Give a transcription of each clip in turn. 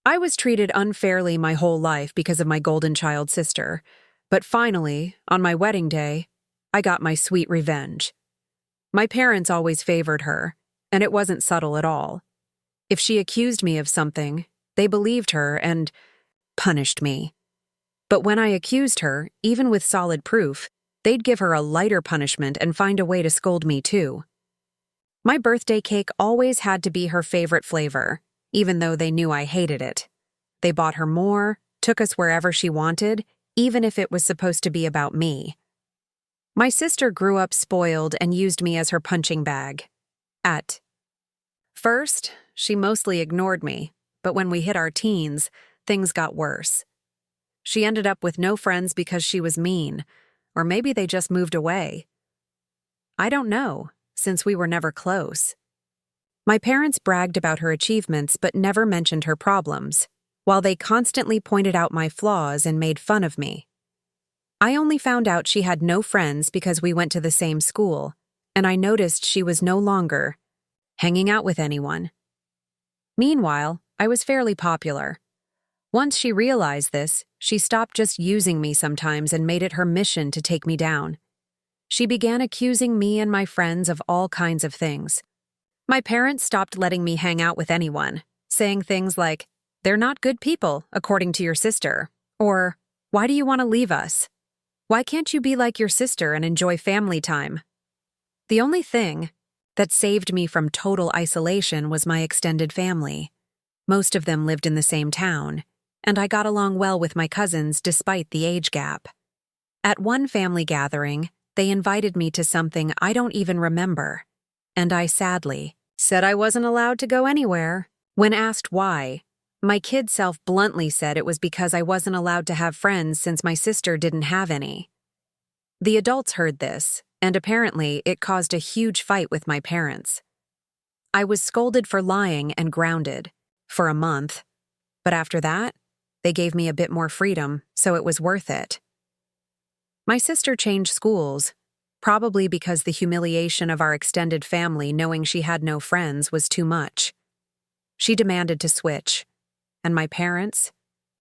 I was treated unfairly my whole life because of my golden child sister, but finally, on my wedding day, I got my sweet revenge. My parents always favored her, and it wasn't subtle at all. If she accused me of something, they believed her and punished me. But when I accused her, even with solid proof, they'd give her a lighter punishment and find a way to scold me too. My birthday cake always had to be her favorite flavor, even though they knew I hated it. They bought her more, took us wherever she wanted, even if it was supposed to be about me. My sister grew up spoiled and used me as her punching bag. At first, she mostly ignored me, but when we hit our teens, things got worse. She ended up with no friends because she was mean, or maybe they just moved away. I don't know, since we were never close. My parents bragged about her achievements but never mentioned her problems, while they constantly pointed out my flaws and made fun of me. I only found out she had no friends because we went to the same school, and I noticed she was no longer hanging out with anyone. Meanwhile, I was fairly popular. Once she realized this, she stopped just using me sometimes and made it her mission to take me down. She began accusing me and my friends of all kinds of things. My parents stopped letting me hang out with anyone, saying things like, "They're not good people, according to your sister," or, "Why do you want to leave us? Why can't you be like your sister and enjoy family time?" The only thing that saved me from total isolation was my extended family. Most of them lived in the same town, and I got along well with my cousins despite the age gap. At one family gathering, they invited me to something I don't even remember, and I sadly said I wasn't allowed to go anywhere. When asked why, my kid self bluntly said it was because I wasn't allowed to have friends since my sister didn't have any. The adults heard this, and apparently it caused a huge fight with my parents. I was scolded for lying and grounded for a month, but after that, they gave me a bit more freedom, so it was worth it. My sister changed schools, probably because the humiliation of our extended family knowing she had no friends was too much. She demanded to switch, and my parents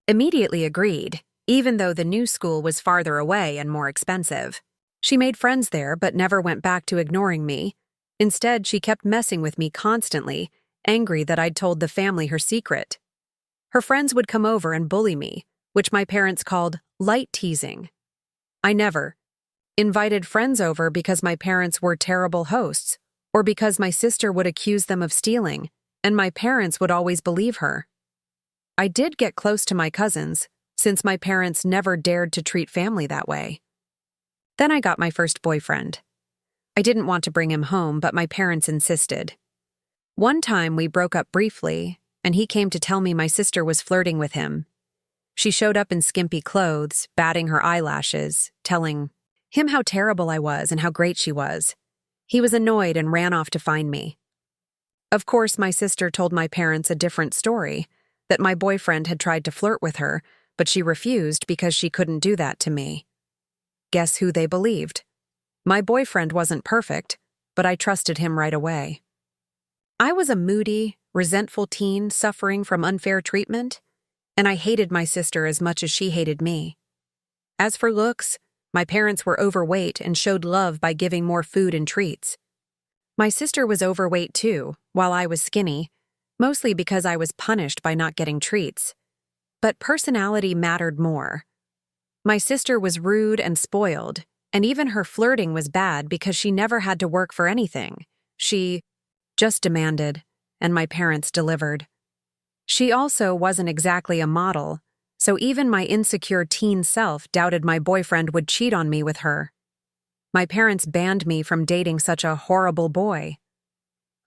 immediately agreed, even though the new school was farther away and more expensive. She made friends there but never went back to ignoring me. Instead, she kept messing with me constantly, angry that I'd told the family her secret. Her friends would come over and bully me, which my parents called light teasing. I never invited friends over because my parents were terrible hosts, or because my sister would accuse them of stealing, and my parents would always believe her. I did get close to my cousins, since my parents never dared to treat family that way. Then I got my first boyfriend. I didn't want to bring him home, but my parents insisted. One time we broke up briefly, and he came to tell me my sister was flirting with him. She showed up in skimpy clothes, batting her eyelashes, telling him how terrible I was and how great she was. He was annoyed and ran off to find me. Of course, my sister told my parents a different story, that my boyfriend had tried to flirt with her, but she refused because she couldn't do that to me. Guess who they believed? My boyfriend wasn't perfect, but I trusted him right away. I was a moody, resentful teen suffering from unfair treatment, and I hated my sister as much as she hated me. As for looks, my parents were overweight and showed love by giving more food and treats. My sister was overweight too, while I was skinny, mostly because I was punished by not getting treats. But personality mattered more. My sister was rude and spoiled, and even her flirting was bad because she never had to work for anything. She just demanded, and my parents delivered. She also wasn't exactly a model, so even my insecure teen self doubted my boyfriend would cheat on me with her. My parents banned me from dating such a horrible boy.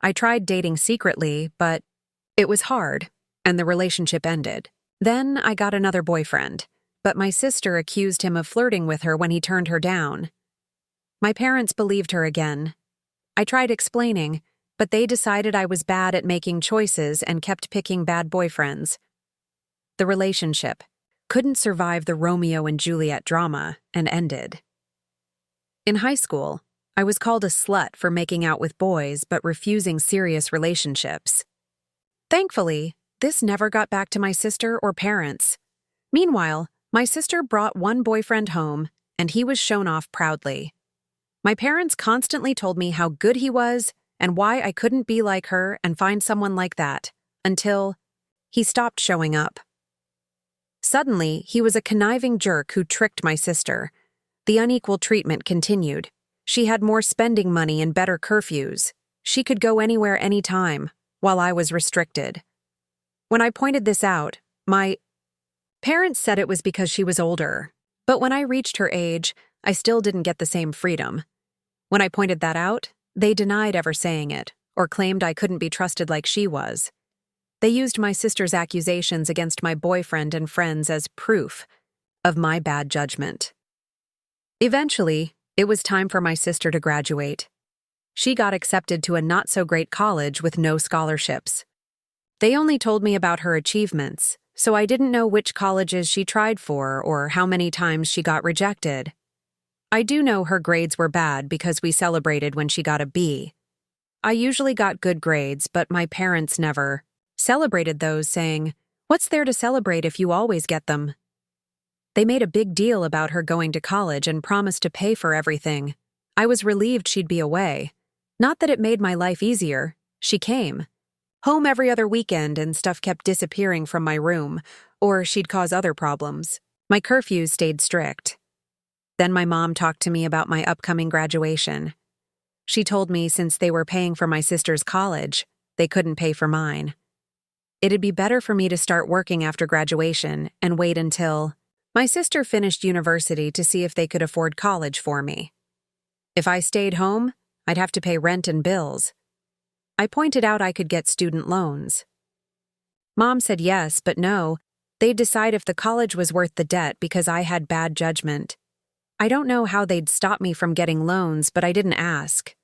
I tried dating secretly, but it was hard, and the relationship ended. Then I got another boyfriend, but my sister accused him of flirting with her when he turned her down. My parents believed her again. I tried explaining, but they decided I was bad at making choices and kept picking bad boyfriends. The relationship couldn't survive the Romeo and Juliet drama and ended. In high school, I was called a slut for making out with boys but refusing serious relationships. Thankfully, this never got back to my sister or parents. Meanwhile, my sister brought one boyfriend home, and he was shown off proudly. My parents constantly told me how good he was and why I couldn't be like her and find someone like that, until he stopped showing up. Suddenly, he was a conniving jerk who tricked my sister. The unequal treatment continued. She had more spending money and better curfews. She could go anywhere anytime, while I was restricted. When I pointed this out, my parents said it was because she was older. But when I reached her age, I still didn't get the same freedom. When I pointed that out, they denied ever saying it, or claimed I couldn't be trusted like she was. They used my sister's accusations against my boyfriend and friends as proof of my bad judgment. Eventually, it was time for my sister to graduate. She got accepted to a not-so-great college with no scholarships. They only told me about her achievements, so I didn't know which colleges she tried for or how many times she got rejected. I do know her grades were bad because we celebrated when she got a B. I usually got good grades, but my parents never celebrated those, saying, "What's there to celebrate if you always get them?" They made a big deal about her going to college and promised to pay for everything. I was relieved she'd be away. Not that it made my life easier. She came home every other weekend and stuff kept disappearing from my room, or she'd cause other problems. My curfews stayed strict. Then my mom talked to me about my upcoming graduation. She told me since they were paying for my sister's college, they couldn't pay for mine. It'd be better for me to start working after graduation and wait until my sister finished university to see if they could afford college for me. If I stayed home, I'd have to pay rent and bills. I pointed out I could get student loans. Mom said yes, but no. They'd decide if the college was worth the debt because I had bad judgment. I don't know how they'd stop me from getting loans, but I didn't ask.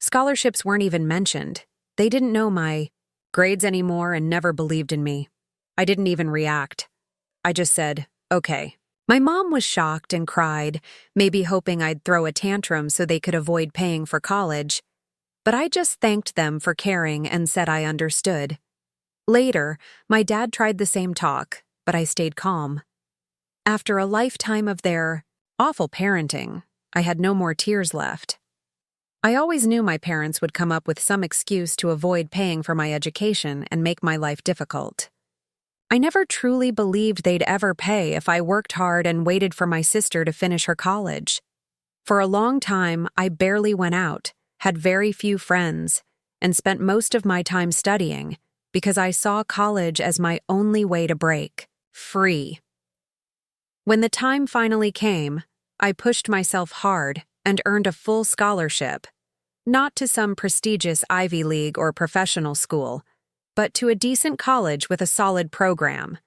Scholarships weren't even mentioned. They didn't know my grades anymore and never believed in me. I didn't even react. I just said, "Okay." My mom was shocked and cried, maybe hoping I'd throw a tantrum so they could avoid paying for college. But I just thanked them for caring and said I understood. Later, my dad tried the same talk, but I stayed calm. After a lifetime of their awful parenting, I had no more tears left. I always knew my parents would come up with some excuse to avoid paying for my education and make my life difficult. I never truly believed they'd ever pay if I worked hard and waited for my sister to finish her college. For a long time, I barely went out, had very few friends, and spent most of my time studying because I saw college as my only way to break free. When the time finally came, I pushed myself hard and earned a full scholarship, not to some prestigious Ivy League or professional school, but to a decent college with a solid program.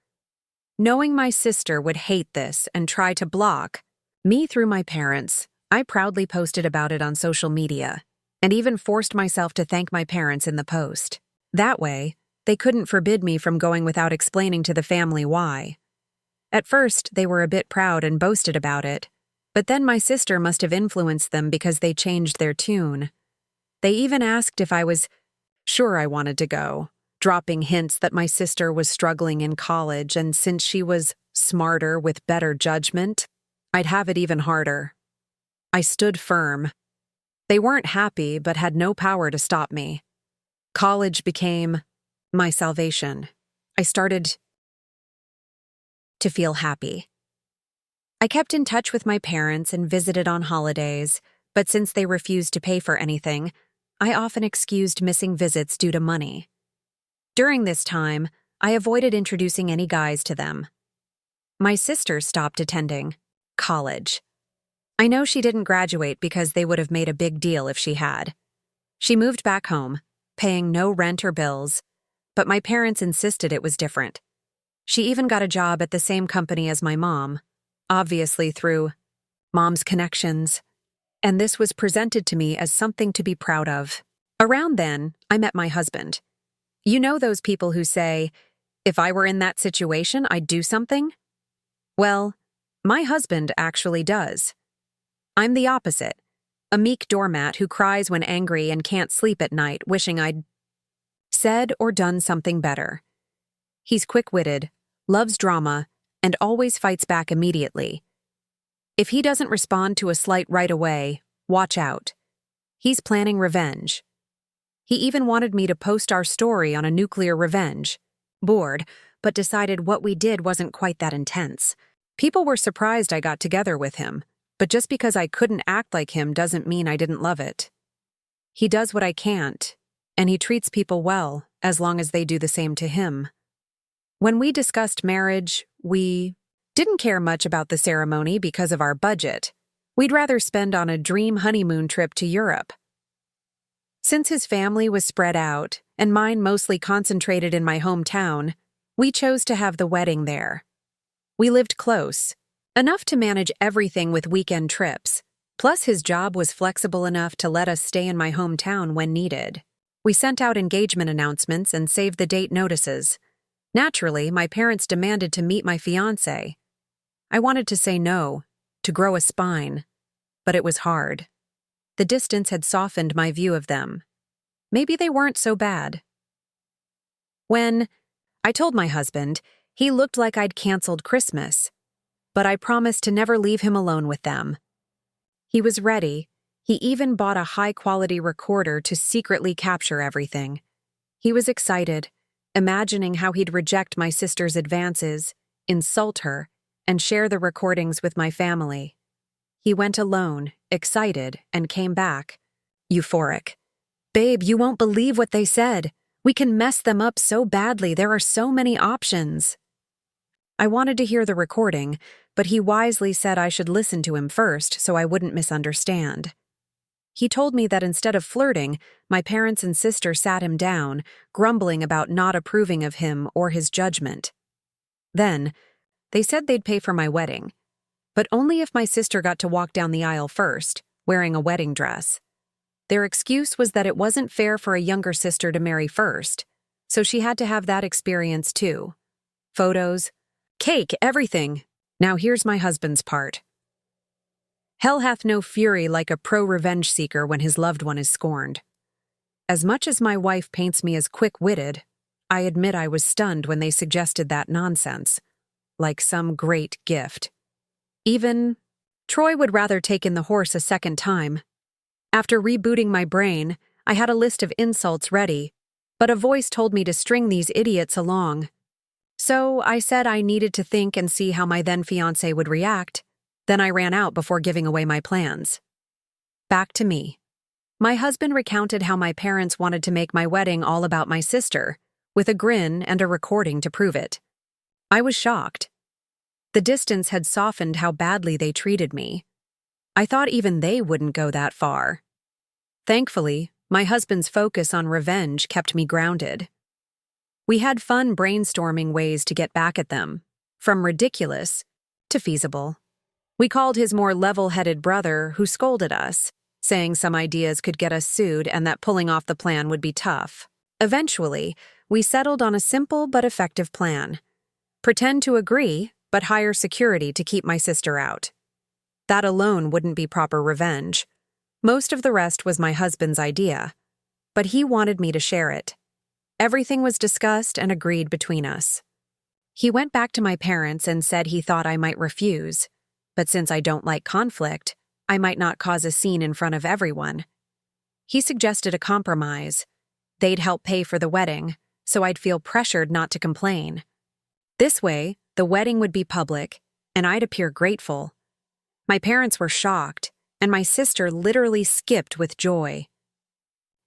Knowing my sister would hate this and try to block me through my parents, I proudly posted about it on social media, and even forced myself to thank my parents in the post. That way, they couldn't forbid me from going without explaining to the family why. At first, they were a bit proud and boasted about it, but then my sister must have influenced them because they changed their tune. They even asked if I was sure I wanted to go, dropping hints that my sister was struggling in college and since she was smarter with better judgment, I'd have it even harder. I stood firm. They weren't happy but had no power to stop me. College became my salvation. I started to feel happy. I kept in touch with my parents and visited on holidays, but since they refused to pay for anything, I often excused missing visits due to money. During this time, I avoided introducing any guys to them. My sister stopped attending college. I know she didn't graduate because they would have made a big deal if she had. She moved back home, paying no rent or bills, but my parents insisted it was different. She even got a job at the same company as my mom, obviously through Mom's connections, and this was presented to me as something to be proud of. Around then, I met my husband. You know those people who say, "If I were in that situation, I'd do something?" Well, my husband actually does. I'm the opposite, a meek doormat who cries when angry and can't sleep at night wishing I'd said or done something better. He's quick-witted, loves drama, and always fights back immediately. If he doesn't respond to a slight right away, watch out. He's planning revenge. He even wanted me to post our story on a nuclear revenge board, but decided what we did wasn't quite that intense. People were surprised I got together with him, but just because I couldn't act like him doesn't mean I didn't love it. He does what I can't, and he treats people well as long as they do the same to him. When we discussed marriage, we didn't care much about the ceremony because of our budget. We'd rather spend on a dream honeymoon trip to Europe. Since his family was spread out, and mine mostly concentrated in my hometown, we chose to have the wedding there. We lived close, enough to manage everything with weekend trips, plus his job was flexible enough to let us stay in my hometown when needed. We sent out engagement announcements and saved the date notices. Naturally, my parents demanded to meet my fiancé. I wanted to say no, to grow a spine, but it was hard. The distance had softened my view of them. Maybe they weren't so bad. When I told my husband, he looked like I'd canceled Christmas, but I promised to never leave him alone with them. He was ready. He even bought a high-quality recorder to secretly capture everything. He was excited, imagining how he'd reject my sister's advances, insult her, and share the recordings with my family. He went alone, excited, and came back, euphoric. "Babe, you won't believe what they said. We can mess them up so badly. There are so many options." I wanted to hear the recording, but he wisely said I should listen to him first so I wouldn't misunderstand. He told me that instead of flirting, my parents and sister sat him down, grumbling about not approving of him or his judgment. Then, they said they'd pay for my wedding, but only if my sister got to walk down the aisle first, wearing a wedding dress. Their excuse was that it wasn't fair for a younger sister to marry first, so she had to have that experience too. Photos, cake, everything. Now here's my husband's part. Hell hath no fury like a pro-revenge seeker when his loved one is scorned. As much as my wife paints me as quick-witted, I admit I was stunned when they suggested that nonsense, like some great gift. Even Troy would rather take in the horse a second time. After rebooting my brain, I had a list of insults ready, but a voice told me to string these idiots along. So I said I needed to think and see how my then-fiancé would react. Then I ran out before giving away my plans. Back to me. My husband recounted how my parents wanted to make my wedding all about my sister, with a grin and a recording to prove it. I was shocked. The distance had softened how badly they treated me. I thought even they wouldn't go that far. Thankfully, my husband's focus on revenge kept me grounded. We had fun brainstorming ways to get back at them, from ridiculous to feasible. We called his more level-headed brother, who scolded us, saying some ideas could get us sued and that pulling off the plan would be tough. Eventually, we settled on a simple but effective plan. Pretend to agree, but hire security to keep my sister out. That alone wouldn't be proper revenge. Most of the rest was my husband's idea, but he wanted me to share it. Everything was discussed and agreed between us. He went back to my parents and said he thought I might refuse, but since I don't like conflict, I might not cause a scene in front of everyone. He suggested a compromise. They'd help pay for the wedding, so I'd feel pressured not to complain. This way, the wedding would be public, and I'd appear grateful. My parents were shocked, and my sister literally skipped with joy.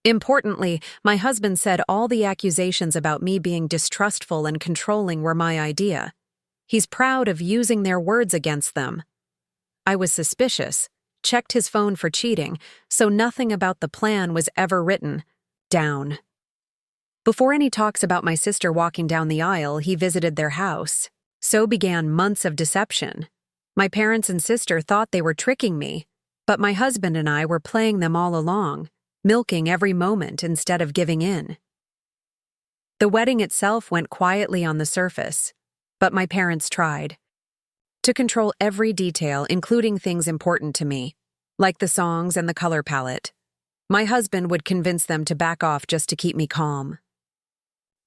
Importantly, my husband said all the accusations about me being distrustful and controlling were my idea. He's proud of using their words against them. I was suspicious, checked his phone for cheating, so nothing about the plan was ever written down. Before any talks about my sister walking down the aisle, he visited their house. So began months of deception. My parents and sister thought they were tricking me, but my husband and I were playing them all along, milking every moment instead of giving in. The wedding itself went quietly on the surface, but my parents tried to control every detail, including things important to me, like the songs and the color palette. My husband would convince them to back off just to keep me calm.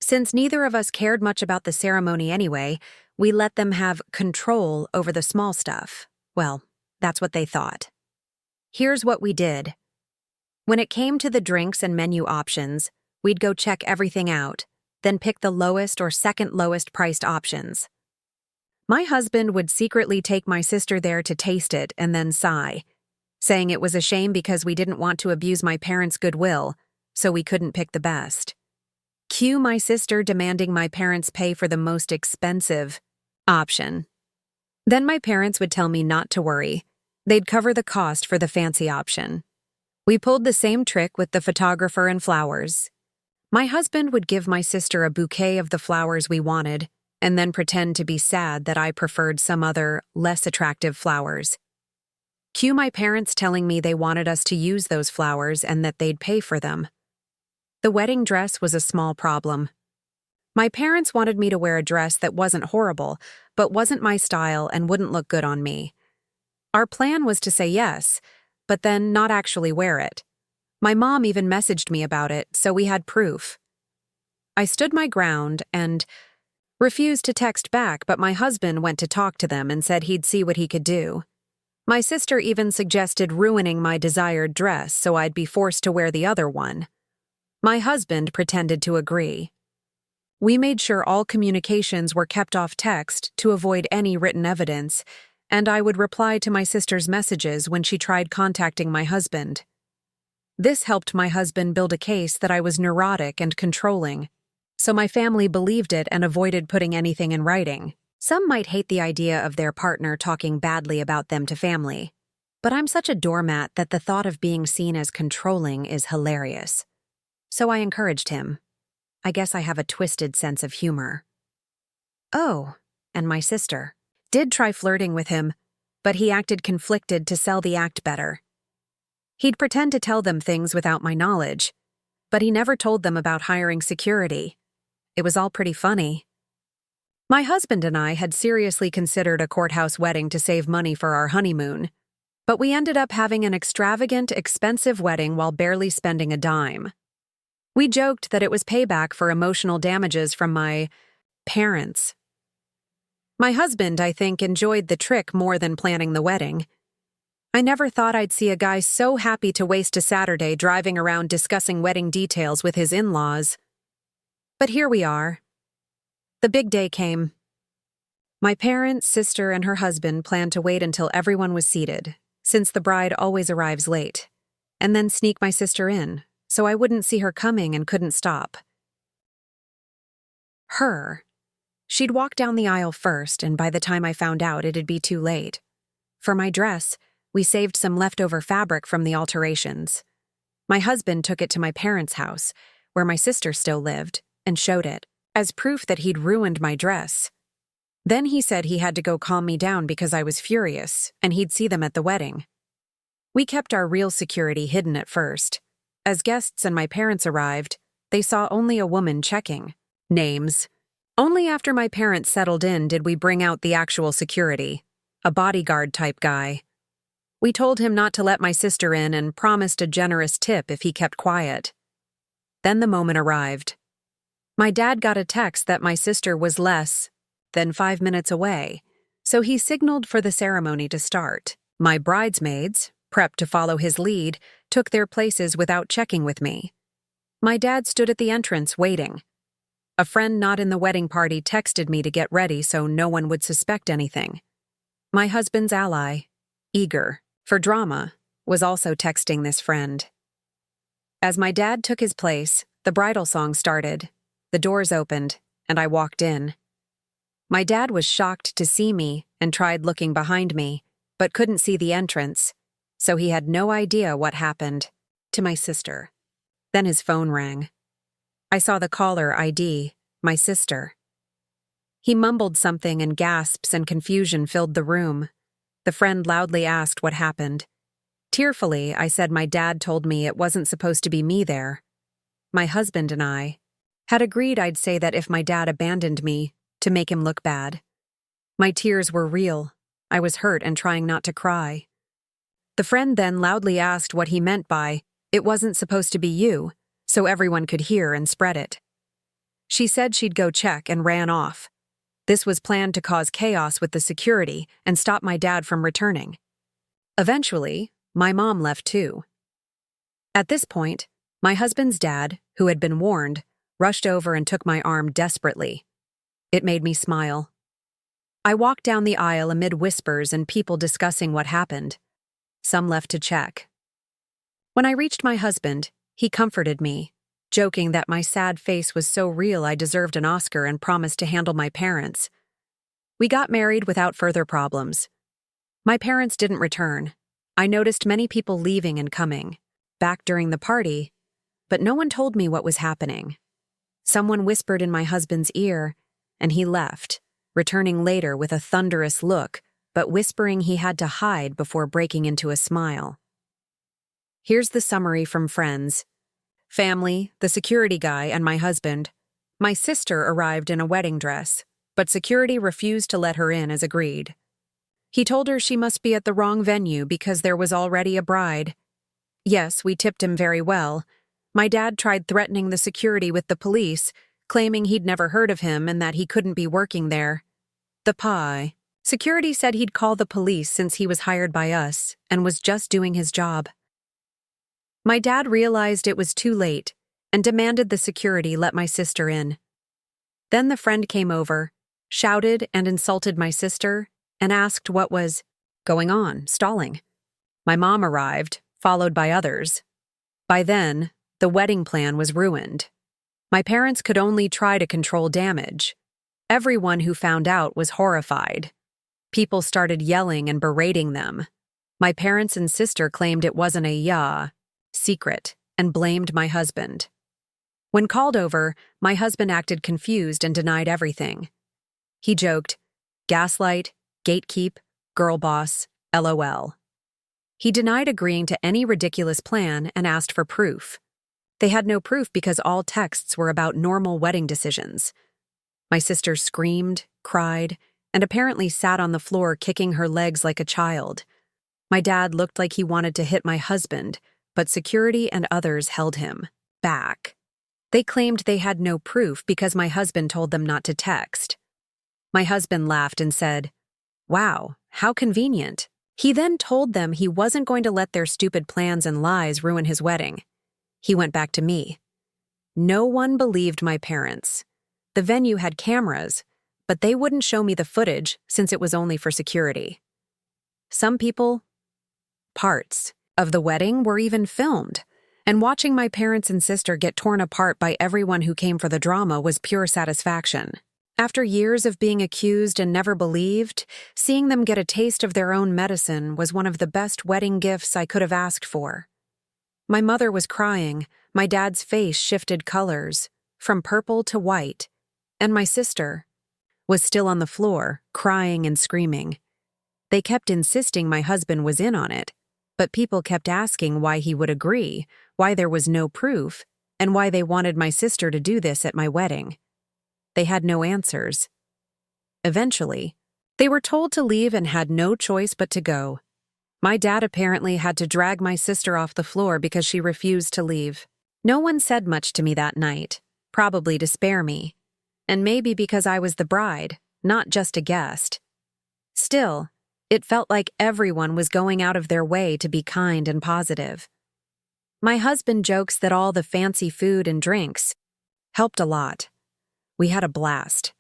Since neither of us cared much about the ceremony anyway, we let them have control over the small stuff. Well, that's what they thought. Here's what we did. When it came to the drinks and menu options, we'd go check everything out, then pick the lowest or second lowest priced options. My husband would secretly take my sister there to taste it and then sigh, saying it was a shame because we didn't want to abuse my parents' goodwill, so we couldn't pick the best. Cue my sister demanding my parents pay for the most expensive option. Then my parents would tell me not to worry. They'd cover the cost for the fancy option. We pulled the same trick with the photographer and flowers. My husband would give my sister a bouquet of the flowers we wanted, and then pretend to be sad that I preferred some other, less attractive flowers. Cue my parents telling me they wanted us to use those flowers and that they'd pay for them. The wedding dress was a small problem. My parents wanted me to wear a dress that wasn't horrible, but wasn't my style and wouldn't look good on me. Our plan was to say yes, but then not actually wear it. My mom even messaged me about it, so we had proof. I stood my ground and refused to text back, but my husband went to talk to them and said he'd see what he could do. My sister even suggested ruining my desired dress so I'd be forced to wear the other one. My husband pretended to agree. We made sure all communications were kept off text to avoid any written evidence, and I would reply to my sister's messages when she tried contacting my husband. This helped my husband build a case that I was neurotic and controlling, so my family believed it and avoided putting anything in writing. Some might hate the idea of their partner talking badly about them to family, but I'm such a doormat that the thought of being seen as controlling is hilarious. So I encouraged him. I guess I have a twisted sense of humor. Oh, and my sister did try flirting with him, but he acted conflicted to sell the act better. He'd pretend to tell them things without my knowledge, but he never told them about hiring security. It was all pretty funny. My husband and I had seriously considered a courthouse wedding to save money for our honeymoon, but we ended up having an extravagant, expensive wedding while barely spending a dime. We joked that it was payback for emotional damages from my parents. My husband, I think, enjoyed the trick more than planning the wedding. I never thought I'd see a guy so happy to waste a Saturday driving around discussing wedding details with his in-laws. But here we are. The big day came. My parents, sister, and her husband planned to wait until everyone was seated, since the bride always arrives late, and then sneak my sister in, so I wouldn't see her coming and couldn't stop. She'd walk down the aisle first, and by the time I found out, it'd be too late. For my dress, we saved some leftover fabric from the alterations. My husband took it to my parents' house, where my sister still lived, and showed it, as proof that he'd ruined my dress. Then he said he had to go calm me down because I was furious, and he'd see them at the wedding. We kept our real security hidden at first. As guests and my parents arrived, they saw only a woman checking names. Only after my parents settled in did we bring out the actual security, a bodyguard-type guy. We told him not to let my sister in and promised a generous tip if he kept quiet. Then the moment arrived. My dad got a text that my sister was less than 5 minutes away, so he signaled for the ceremony to start. My bridesmaids, prepped to follow his lead, took their places without checking with me. My dad stood at the entrance waiting. A friend not in the wedding party texted me to get ready so no one would suspect anything. My husband's ally, eager for drama, was also texting this friend. As my dad took his place, the bridal song started, the doors opened, and I walked in. My dad was shocked to see me and tried looking behind me, but couldn't see the entrance, so he had no idea what happened to my sister. Then his phone rang. I saw the caller ID, my sister. He mumbled something and gasps and confusion filled the room. The friend loudly asked what happened. Tearfully, I said my dad told me it wasn't supposed to be me there. My husband and I had agreed I'd say that if my dad abandoned me, to make him look bad. My tears were real. I was hurt and trying not to cry. The friend then loudly asked what he meant by, "It wasn't supposed to be you," so everyone could hear and spread it. She said she'd go check and ran off. This was planned to cause chaos with the security and stop my dad from returning. Eventually, my mom left too. At this point, my husband's dad, who had been warned, rushed over and took my arm desperately. It made me smile. I walked down the aisle amid whispers and people discussing what happened. Some left to check. When I reached my husband, he comforted me, joking that my sad face was so real I deserved an Oscar and promised to handle my parents. We got married without further problems. My parents didn't return. I noticed many people leaving and coming, back during the party, but no one told me what was happening. Someone whispered in my husband's ear, and he left, returning later with a thunderous look, but whispering he had to hide before breaking into a smile. Here's the summary from friends. Family, the security guy, and my husband. My sister arrived in a wedding dress, but security refused to let her in as agreed. He told her she must be at the wrong venue because there was already a bride. Yes, we tipped him very well. My dad tried threatening the security with the police, claiming he'd never heard of him and that he couldn't be working there. The pie. Security said he'd call the police since he was hired by us and was just doing his job. My dad realized it was too late and demanded the security let my sister in. Then the friend came over, shouted and insulted my sister, and asked what was going on, stalling. My mom arrived, followed by others. By then, the wedding plan was ruined. My parents could only try to control damage. Everyone who found out was horrified. People started yelling and berating them. My parents and sister claimed it wasn't a secret and blamed my husband. When called over, my husband acted confused and denied everything. He joked, "Gaslight, gatekeep, girl boss, LOL." He denied agreeing to any ridiculous plan and asked for proof. They had no proof because all texts were about normal wedding decisions. My sister screamed, cried, and apparently sat on the floor kicking her legs like a child. My dad looked like he wanted to hit my husband, but security and others held him back. They claimed they had no proof because my husband told them not to text. My husband laughed and said, "Wow, how convenient." He then told them he wasn't going to let their stupid plans and lies ruin his wedding. He went back to me. No one believed my parents. The venue had cameras, but they wouldn't show me the footage since it was only for security. Some parts of the wedding were even filmed, and watching my parents and sister get torn apart by everyone who came for the drama was pure satisfaction. After years of being accused and never believed, seeing them get a taste of their own medicine was one of the best wedding gifts I could have asked for. My mother was crying, my dad's face shifted colors, from purple to white, and my sister was still on the floor, crying and screaming. They kept insisting my husband was in on it, but people kept asking why he would agree, why there was no proof, and why they wanted my sister to do this at my wedding. They had no answers. Eventually, they were told to leave and had no choice but to go. My dad apparently had to drag my sister off the floor because she refused to leave. No one said much to me that night, probably to spare me, and maybe because I was the bride, not just a guest. Still, it felt like everyone was going out of their way to be kind and positive. My husband jokes that all the fancy food and drinks helped a lot. We had a blast.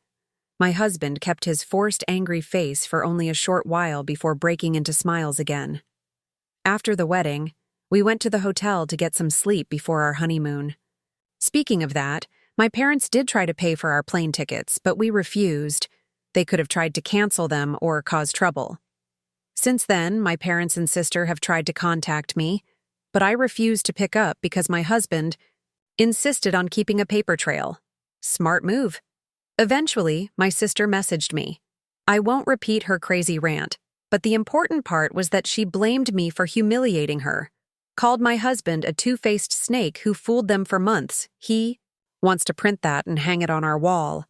My husband kept his forced angry face for only a short while before breaking into smiles again. After the wedding, we went to the hotel to get some sleep before our honeymoon. Speaking of that, my parents did try to pay for our plane tickets, but we refused. They could have tried to cancel them or cause trouble. Since then, my parents and sister have tried to contact me, but I refused to pick up because my husband insisted on keeping a paper trail. Smart move. Eventually, my sister messaged me. I won't repeat her crazy rant, but the important part was that she blamed me for humiliating her, called my husband a two-faced snake who fooled them for months. He wants to print that and hang it on our wall,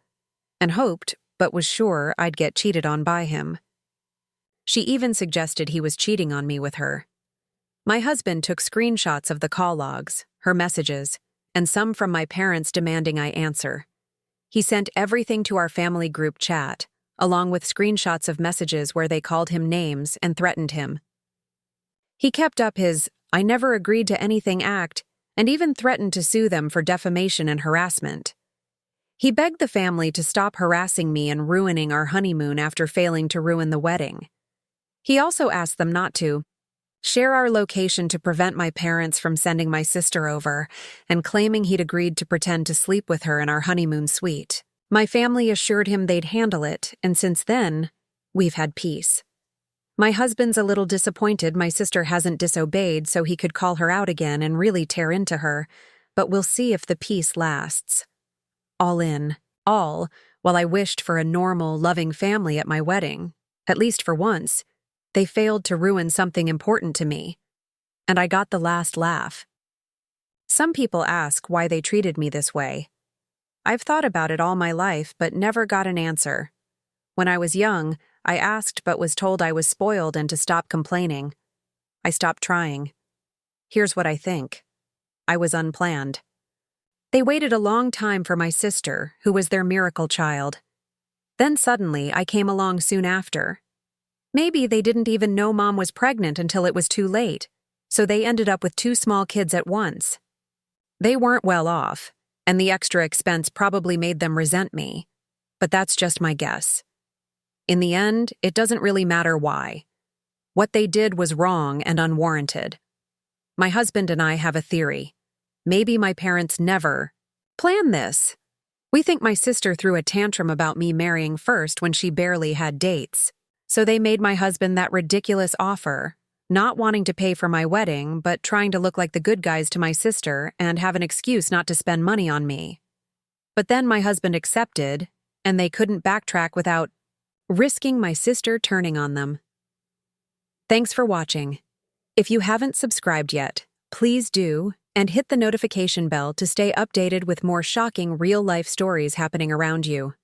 and hoped, but was sure I'd get cheated on by him. She even suggested he was cheating on me with her. My husband took screenshots of the call logs, her messages, and some from my parents demanding I answer. He sent everything to our family group chat, along with screenshots of messages where they called him names and threatened him. He kept up his "I never agreed to anything" act and even threatened to sue them for defamation and harassment. He begged the family to stop harassing me and ruining our honeymoon after failing to ruin the wedding. He also asked them not to share our location to prevent my parents from sending my sister over, and claiming he'd agreed to pretend to sleep with her in our honeymoon suite. My family assured him they'd handle it, and since then, we've had peace. My husband's a little disappointed my sister hasn't disobeyed so he could call her out again and really tear into her, but we'll see if the peace lasts. All in, all, while I wished for a normal, loving family at my wedding, at least for once, they failed to ruin something important to me. And I got the last laugh. Some people ask why they treated me this way. I've thought about it all my life but never got an answer. When I was young, I asked but was told I was spoiled and to stop complaining. I stopped trying. Here's what I think. I was unplanned. They waited a long time for my sister, who was their miracle child. Then suddenly, I came along soon after. Maybe they didn't even know Mom was pregnant until it was too late, so they ended up with 2 small kids at once. They weren't well off, and the extra expense probably made them resent me, but that's just my guess. In the end, it doesn't really matter why. What they did was wrong and unwarranted. My husband and I have a theory. Maybe my parents never planned this. We think my sister threw a tantrum about me marrying first when she barely had dates. So they made my husband that ridiculous offer, not wanting to pay for my wedding, but trying to look like the good guys to my sister and have an excuse not to spend money on me. But then my husband accepted, and they couldn't backtrack without risking my sister turning on them. Thanks for watching. If you haven't subscribed yet, please do, and hit the notification bell to stay updated with more shocking real-life stories happening around you.